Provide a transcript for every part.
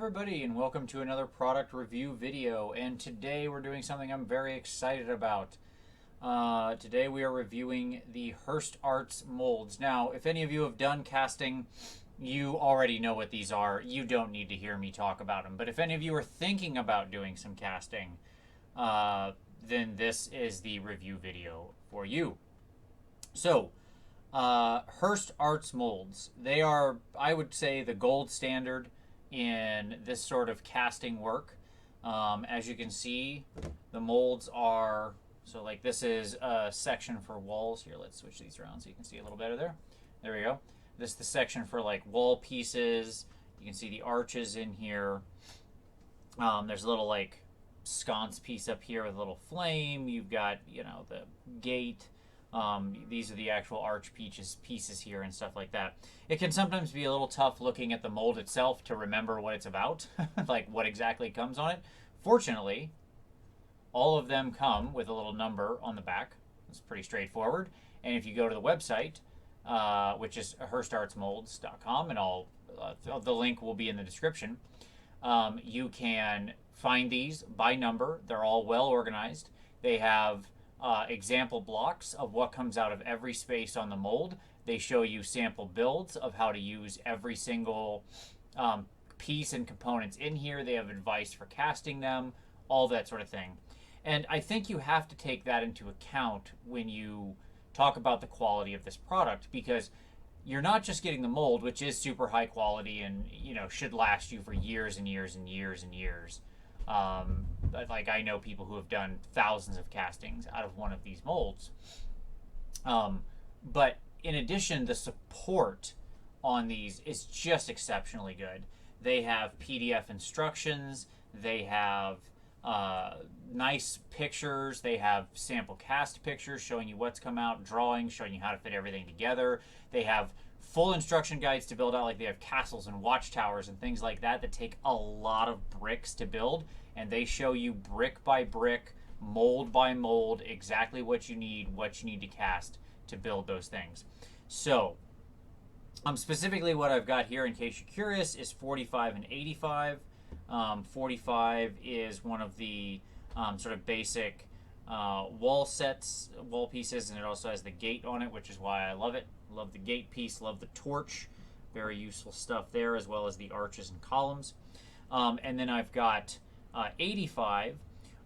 everybody, and welcome to another product review video. And today we're doing something I'm very excited about. Today we are reviewing the Hirst Arts Molds. Now, if any of you have done casting, you already know what these are. You don't need to hear me talk about them. But if any of you are thinking about doing some casting, then this is the review video for you. So, Hirst Arts Molds. They are, I would say, the gold standard in this sort of casting work. As you can see, the molds are, so like this is a section for walls. Here, let's switch these around so you can see a little better there. There we go. This is the section for like wall pieces. You can see the arches in here. There's a little like sconce piece up here with a little flame. You've got, you know, the gate. These are the actual arch pieces here and stuff like that. It can sometimes be a little tough looking at the mold itself to remember what it's about, like what exactly comes on it. Fortunately, all of them come with a little number on the back. It's pretty straightforward. And if you go to the website, which is hirstartsmolds.com, and the link will be in the description, you can find these by number. They're all well organized. They have example blocks of what comes out of every space on the mold. They show you sample builds of how to use every single piece and components in here. They have advice for casting them, all that sort of thing. And I think you have to take that into account when you talk about the quality of this product, because you're not just getting the mold, which is super high quality and, you know, should last you for years and years and years and years. Like I know people who have done thousands of castings out of one of these molds. But in addition, the support on these is just exceptionally good. They have PDF instructions. They have nice pictures. They have sample cast pictures showing you what's come out, drawings showing you how to fit everything together. They have full instruction guides to build out, like they have castles and watchtowers and things like that that take a lot of bricks to build, and they show you brick by brick, mold by mold, exactly what you need to cast to build those things. So, specifically what I've got here, in case you're curious, is 45 and 85. 45 is one of the sort of basic wall pieces, and it also has the gate on it, which is why I love it. Love the gate piece, love the torch. Very useful stuff there, as well as the arches and columns. And then I've got 85,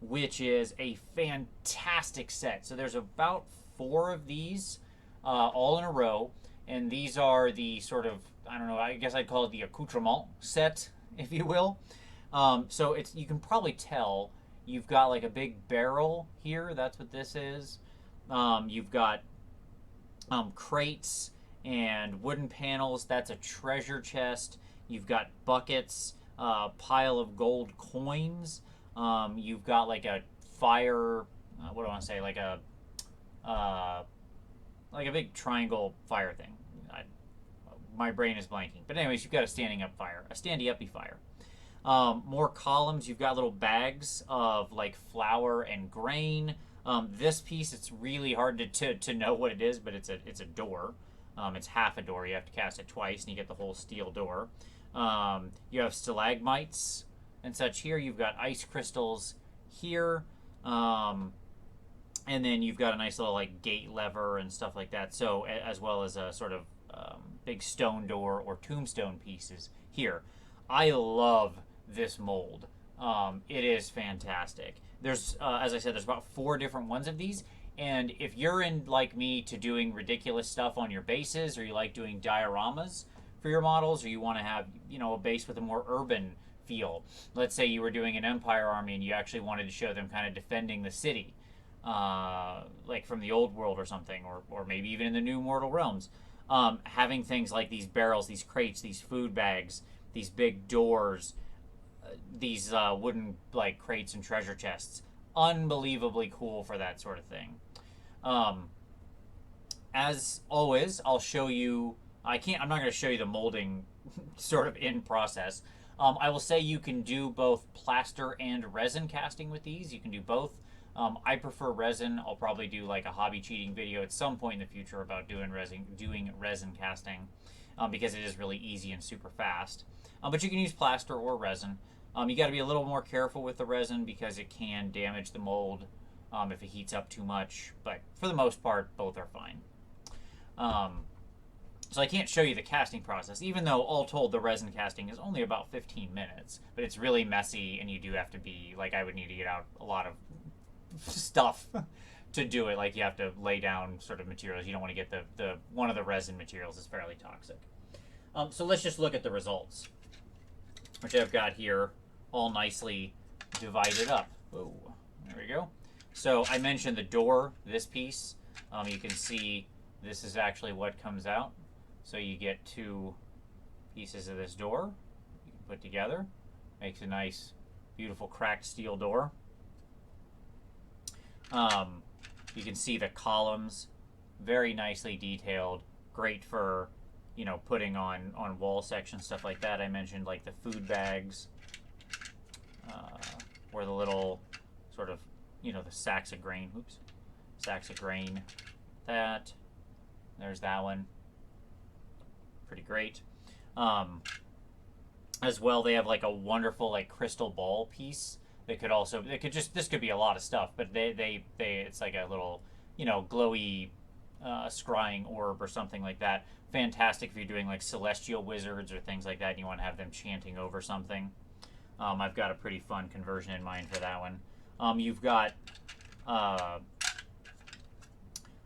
which is a fantastic set. So there's about 4 of these all in a row, and these are the sort of, I don't know, I guess I'd call it the accoutrement set, if you will. So you can probably tell you've got like a big barrel here. That's what this is. You've got crates and wooden panels. That's a treasure chest. You've got buckets, pile of gold coins. You've got like a fire. What do I want to say? Like a big triangle fire thing. My brain is blanking. But anyways, you've got a standy-uppy fire. More columns. You've got little bags of like flour and grain. This piece, it's really hard to know what it is, but it's a door. It's half a door. You have to cast it twice, and you get the whole steel door. You have stalagmites and such here. You've got ice crystals here. And then you've got a nice little like gate lever and stuff like that. So, as well as a sort of big stone door or tombstone pieces here. I love this mold. It is fantastic. There's, as I said, there's about 4 different ones of these. And if you're in, like me, to doing ridiculous stuff on your bases, or you like doing dioramas for your models, or you want to have, you know, a base with a more urban feel. Let's say you were doing an Empire army and you actually wanted to show them kind of defending the city, like from the old world or something, or maybe even in the New Mortal Realms. Having things like these barrels, these crates, these food bags, these big doors, these wooden like crates and treasure chests, unbelievably cool for that sort of thing. As always, I'll show you. I'm not going to show you the molding sort of in process. I will say you can do both plaster and resin casting with these. You can do both. I prefer resin. I'll probably do like a hobby cheating video at some point in the future about doing resin casting. because it is really easy and super fast. But you can use plaster or resin. You got to be a little more careful with the resin because it can damage the mold if it heats up too much. But for the most part, both are fine. So I can't show you the casting process, even though all told the resin casting is only about 15 minutes. But it's really messy, and you do have to be, like, I would need to get out a lot of stuff to do it. Like, you have to lay down sort of materials. You don't want to get the one of the resin materials is fairly toxic. So let's just look at the results, which I've got here all nicely divided up. Whoa, there we go. So I mentioned the door, this piece. You can see this is actually what comes out. So you get 2 pieces of this door you can put together. Makes a nice, beautiful cracked steel door. You can see the columns, very nicely detailed, great for, you know, putting on wall sections, stuff like that. I mentioned like the food bags, or the little sort of, you know, the sacks of grain. Oops, sacks of grain. There's that one. Pretty great. As well, they have like a wonderful like crystal ball piece. They could also, this could be a lot of stuff, but it's like a little, you know, glowy scrying orb or something like that. Fantastic if you're doing like celestial wizards or things like that and you want to have them chanting over something. I've got a pretty fun conversion in mind for that one. You've got,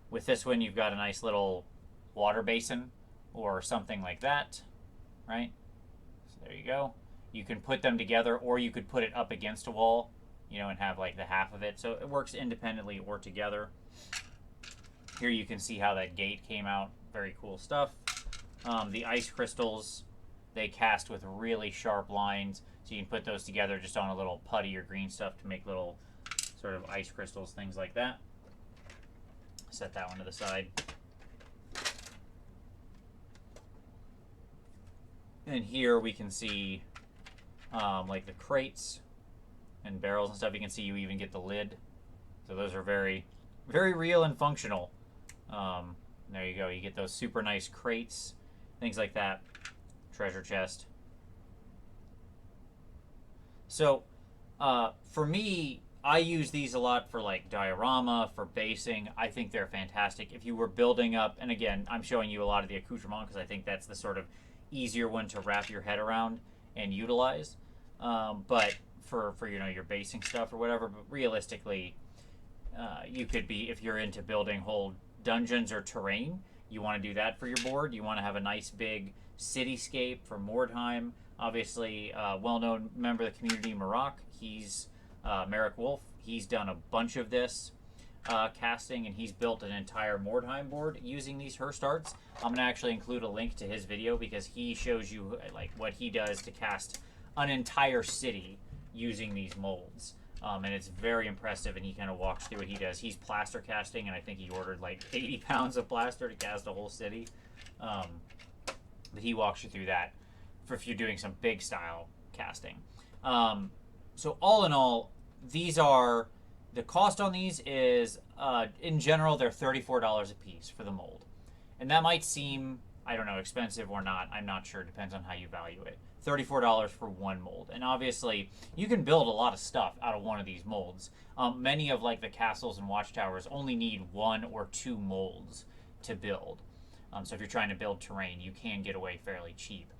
with this one, you've got a nice little water basin or something like that, right? So there you go. You can put them together, or you could put it up against a wall, you know, and have like the half of it. So it works independently or together. Here you can see how that gate came out. Very cool stuff. The ice crystals, they cast with really sharp lines. So you can put those together just on a little putty or green stuff to make little sort of ice crystals, things like that. Set that one to the side. And here we can see like the crates and barrels and stuff. You can see you even get the lid. So those are very, very real and functional. There you go. You get those super nice crates, things like that. Treasure chest. So for me, I use these a lot for like diorama, for basing. I think they're fantastic. If you were building up, and again, I'm showing you a lot of the accoutrement because I think that's the sort of easier one to wrap your head around and utilize. But for you know, your basing stuff or whatever, but realistically, you could be, if you're into building whole dungeons or terrain, you want to do that for your board. You want to have a nice big cityscape for Mordheim. Obviously, well-known member of the community, Merrick Wolf. He's done a bunch of this casting, and he's built an entire Mordheim board using these Hirst Arts. I'm going to actually include a link to his video because he shows you like what he does to cast an entire city using these molds. And it's very impressive, and he kind of walks through what he does. He's plaster casting, and I think he ordered like 80 pounds of plaster to cast a whole city. But he walks you through that for if you're doing some big style casting. So all in all, these are, the cost on these is, in general, they're $34 a piece for the mold. And that might seem, I don't know, expensive or not. I'm not sure. Depends on how you value it. $34 for one mold. And obviously, you can build a lot of stuff out of one of these molds. Many of like the castles and watchtowers only need 1 or 2 molds to build. So if you're trying to build terrain, you can get away fairly cheap.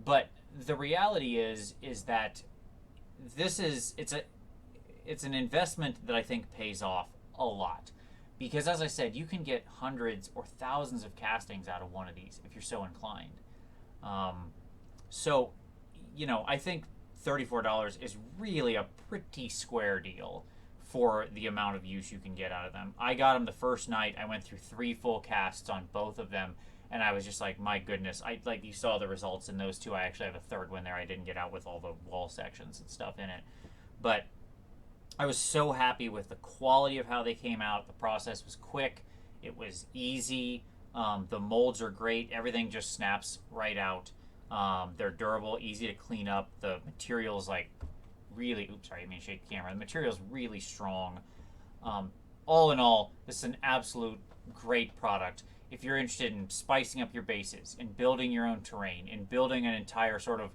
But the reality is that it's an investment that I think pays off a lot. Because as I said, you can get hundreds or thousands of castings out of one of these if you're so inclined. So, you know, I think $34 is really a pretty square deal for the amount of use you can get out of them. I got them the first night. I went through 3 full casts on both of them, and I was just like, my goodness. Like you saw the results in those 2. I actually have a third one there I didn't get out with all the wall sections and stuff in it. But I was so happy with the quality of how they came out. The process was quick. It was easy. The molds are great. Everything just snaps right out. They're durable, easy to clean up. The material's like really, oops, sorry, I mean shake the camera. The material's really strong. All in all, this is an absolute great product. if you're interested in spicing up your bases, in building your own terrain, in building an entire sort of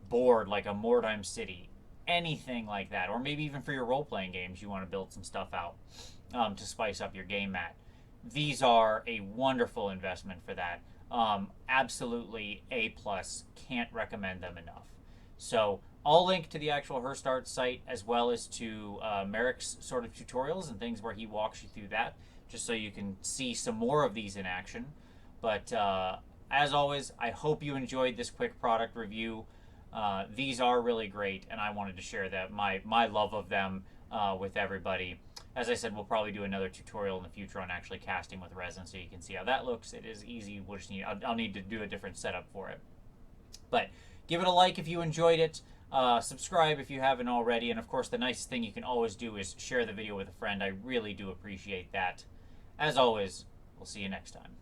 board like a Mordheim city, anything like that, or maybe even for your role-playing games, you want to build some stuff out to spice up your game mat. These are a wonderful investment for that. Absolutely A plus. Can't recommend them enough. So I'll link to the actual Hirst Arts site as well as to Merrick's sort of tutorials and things where he walks you through that, just so you can see some more of these in action. But as always, I hope you enjoyed this quick product review. These are really great, and I wanted to share that my love of them with everybody. As I said, we'll probably do another tutorial in the future on actually casting with resin, so you can see how that looks. It is easy. We'll just need I'll need to do a different setup for it. But give it a like if you enjoyed it. Subscribe if you haven't already, and of course, the nicest thing you can always do is share the video with a friend. I really do appreciate that. As always, we'll see you next time.